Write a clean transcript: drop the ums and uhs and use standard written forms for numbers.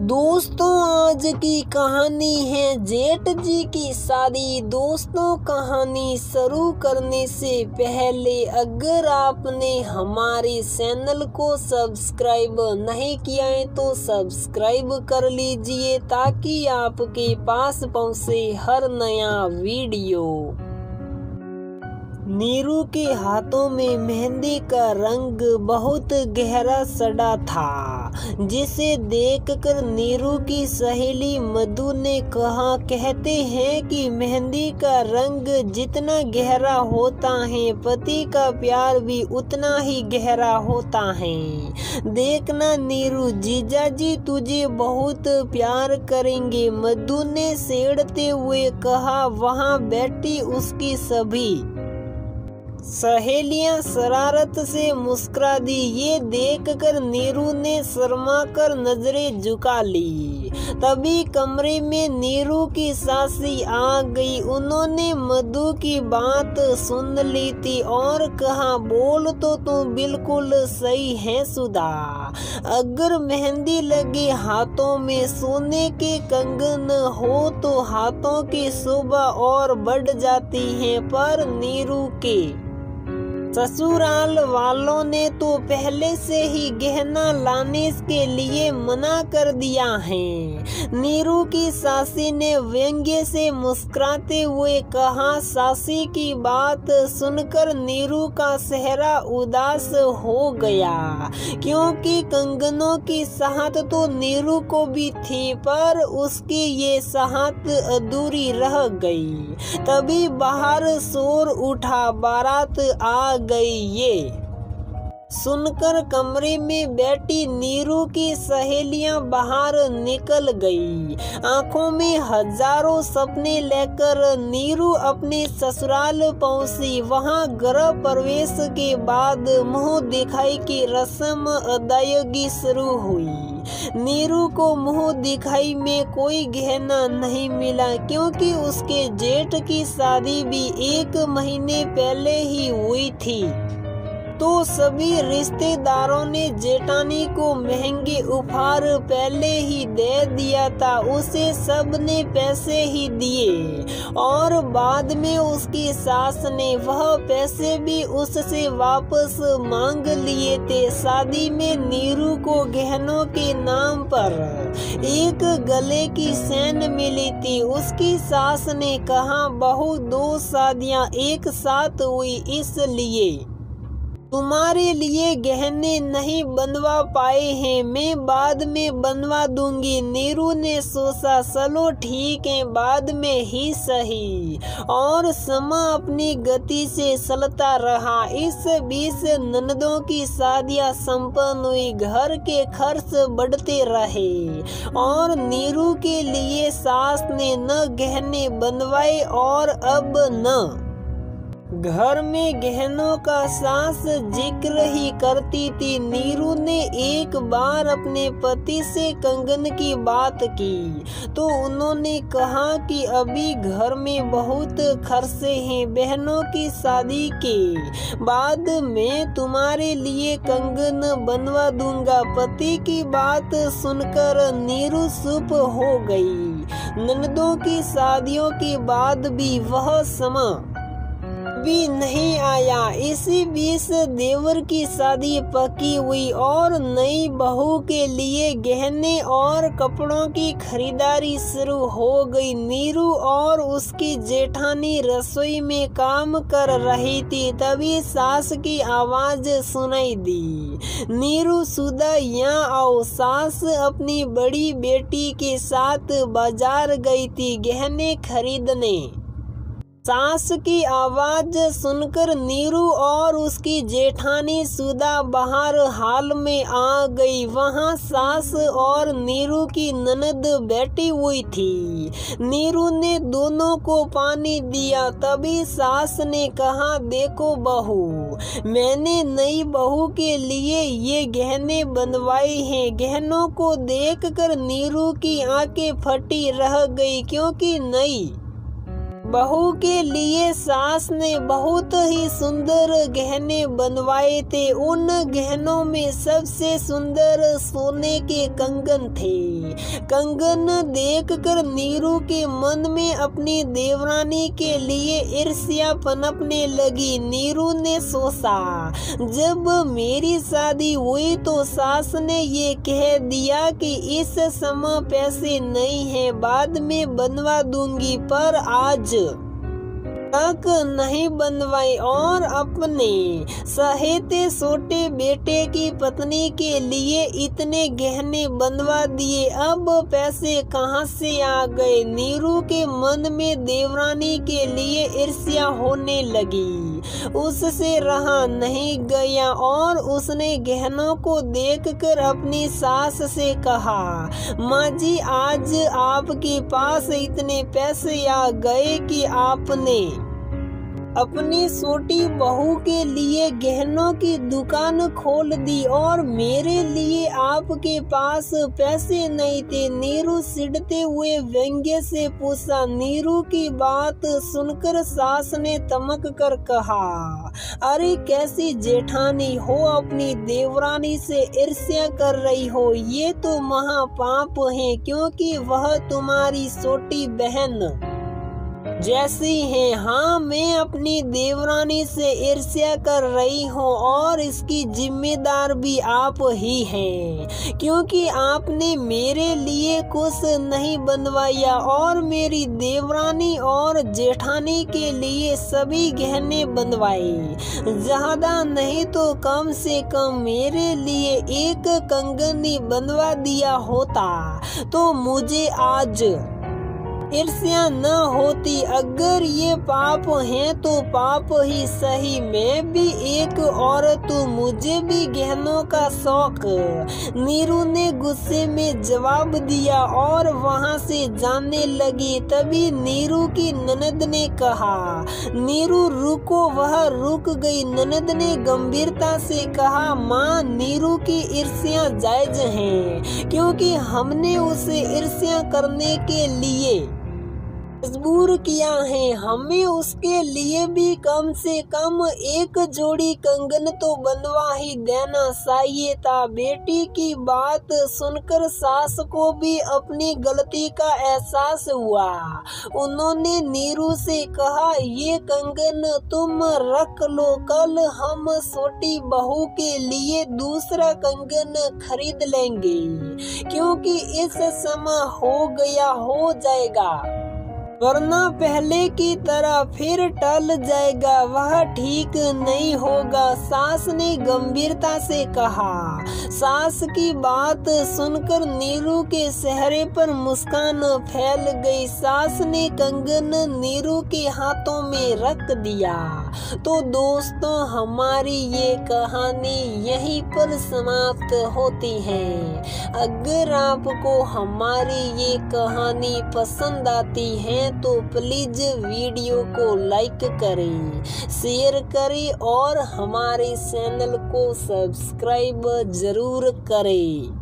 दोस्तों आज की कहानी है जेठ जी की शादी। दोस्तों कहानी शुरू करने से पहले अगर आपने हमारे चैनल को सब्सक्राइब नहीं किया है तो सब्सक्राइब कर लीजिए ताकि आपके पास पहुंचे हर नया वीडियो। नीरू के हाथों में मेहंदी का रंग बहुत गहरा सड़ा था, जिसे देखकर नीरू की सहेली मधु ने कहा, कहते हैं कि मेहंदी का रंग जितना गहरा होता है पति का प्यार भी उतना ही गहरा होता है। देखना नीरू, जीजाजी तुझे बहुत प्यार करेंगे, मधु ने छेड़ते हुए कहा। वहां बैठी उसकी सभी सहेलियां शरारत से मुस्कुरा दी। ये देखकर नीरू ने शर्मा कर नजरें झुका ली। तभी कमरे में नीरू की सासी आ गई। उन्होंने मधु की बात सुन ली थी और कहा, बोल तो तुम बिल्कुल सही है सुधा। अगर मेहंदी लगे हाथों में सोने के कंगन हो तो हाथों की शोभा और बढ़ जाती है, पर नीरू के ससुराल वालों ने तो पहले से ही गहना लाने के लिए मना कर दिया है। नीरू की सासी ने व्यंग्य से मुस्कुराते हुए कहा। सासी की बात सुनकर नीरू का चेहरा उदास हो गया, क्योंकि कंगनों की चाहत तो नीरू को भी थी, पर उसकी ये चाहत अधूरी रह गई। तभी बाहर शोर उठा, बारात आ गई। ये सुनकर कमरे में बैठी नीरू की सहेलियां बाहर निकल गई। आंखों में हजारों सपने लेकर नीरू अपने ससुराल पहुंची। वहां गृह प्रवेश के बाद मुंह दिखाई की रस्म अदायगी शुरू हुई। नीरू को मुंह दिखाई में कोई गहना नहीं मिला, क्योंकि उसके जेठ की शादी भी 1 महीने पहले ही हुई थी। तो सभी रिश्तेदारों ने जेठानी को महंगे उपहार पहले ही दे दिया था। उसे सब ने पैसे ही दिए और बाद में उसकी सास ने वह पैसे भी उससे वापस मांग लिए थे। शादी में नीरू को गहनों के नाम पर एक गले की चेन मिली थी। उसकी सास ने कहा, बहू 2 शादियां एक साथ हुई, इसलिए तुम्हारे लिए गहने नहीं बनवा पाए हैं, मैं बाद में बनवा दूंगी। नीरू ने सोचा, चलो ठीक है, बाद में ही सही। और समय अपनी गति से चलता रहा। इस बीच ननदों की शादियां संपन्न हुई, घर के खर्च बढ़ते रहे और नीरू के लिए सास ने न गहने बनवाए और अब न घर में गहनों का सास जिक्र ही करती थी। नीरू ने एक बार अपने पति से कंगन की बात की तो उन्होंने कहा कि अभी घर में बहुत खर्चे हैं, बहनों की शादी के बाद मैं तुम्हारे लिए कंगन बनवा दूंगा। पति की बात सुनकर नीरू चुप हो गई। ननदों की शादियों के बाद भी वह समय भी नहीं आया। इसी बीच देवर की शादी पकी हुई और नई बहू के लिए गहने और कपड़ों की खरीदारी शुरू हो गई। नीरू और उसकी जेठानी रसोई में काम कर रही थी। तभी सास की आवाज सुनाई दी, नीरू सुधा यहाँ आओ। सास अपनी बड़ी बेटी के साथ बाजार गई थी गहने खरीदने। सास की आवाज सुनकर नीरू और उसकी जेठानी सुधा बाहर हाल में आ गई। वहां सास और नीरू की ननद बैठी हुई थी। नीरू ने दोनों को पानी दिया। तभी सास ने कहा, देखो बहू, मैंने नई बहू के लिए ये गहने बनवाए हैं। गहनों को देखकर नीरू की आंखें फटी रह गई, क्योंकि नई बहू के लिए सास ने बहुत ही सुंदर गहने बनवाए थे। उन गहनों में सबसे सुंदर सोने के कंगन थे। कंगन देखकर नीरू के मन में अपनी देवरानी के लिए ईर्ष्या पनपने लगी। नीरू ने सोचा, जब मेरी शादी हुई तो सास ने ये कह दिया कि इस समय पैसे नहीं है, बाद में बनवा दूंगी, पर आज तक नहीं बनवाई और अपने सहेते छोटे बेटे की पत्नी के लिए इतने गहने बनवा दिए। अब पैसे कहाँ से आ गए? नीरू के मन में देवरानी के लिए ईर्ष्या होने लगी। उससे रहा नहीं गया और उसने गहनों को देखकर अपनी सास से कहा, माँ जी, आज आपके पास इतने पैसे आ गए कि आपने अपनी छोटी बहू के लिए गहनों की दुकान खोल दी और मेरे लिए आपके पास पैसे नहीं थे। नीरू चिढ़ते हुए व्यंग्य से पूछा। नीरू की बात सुनकर सास ने तमक कर कहा, अरे कैसी जेठानी हो, अपनी देवरानी से ईर्ष्या कर रही हो। ये तो महापाप है, क्योंकि वह तुम्हारी छोटी बहन जैसी है। हाँ, मैं अपनी देवरानी से ईर्ष्या कर रही हूँ और इसकी जिम्मेदार भी आप ही हैं, क्योंकि आपने मेरे लिए कुछ नहीं बनवाया और मेरी देवरानी और जेठानी के लिए सभी गहने बनवाए। ज्यादा नहीं तो कम से कम मेरे लिए एक कंगन ही बनवा दिया होता तो मुझे आज ईर्ष्या न होती। अगर ये पाप है तो पाप ही सही। मैं भी एक औरत हूँ, मुझे भी गहनों का शौक। नीरू ने गुस्से में जवाब दिया और वहाँ से जाने लगी। तभी नीरू की ननद ने कहा, नीरू रुको। वह रुक गई। ननद ने गंभीरता से कहा, माँ, नीरू की ईर्ष्या जायज है, क्योंकि हमने उसे ईर्ष्या करने के लिए मजबूर किया है। हमें उसके लिए भी कम से कम एक जोड़ी कंगन तो बनवा ही देना चाहिए था। बेटी की बात सुनकर सास को भी अपनी गलती का एहसास हुआ। उन्होंने नीरू से कहा, ये कंगन तुम रख लो, कल हम छोटी बहू के लिए दूसरा कंगन खरीद लेंगे, क्योंकि इस समय हो जाएगा, वरना पहले की तरह फिर टल जाएगा। वह ठीक नहीं होगा, सास ने गंभीरता से कहा। सास की बात सुनकर नीरू के चेहरे पर मुस्कान फैल गई। सास ने कंगन नीरू के हाथों में रख दिया। तो दोस्तों, हमारी ये कहानी यहीं पर समाप्त होती है। अगर आपको हमारी ये कहानी पसंद आती है तो प्लीज वीडियो को लाइक करें, शेयर करें और हमारे चैनल को सब्सक्राइब जरूर करें।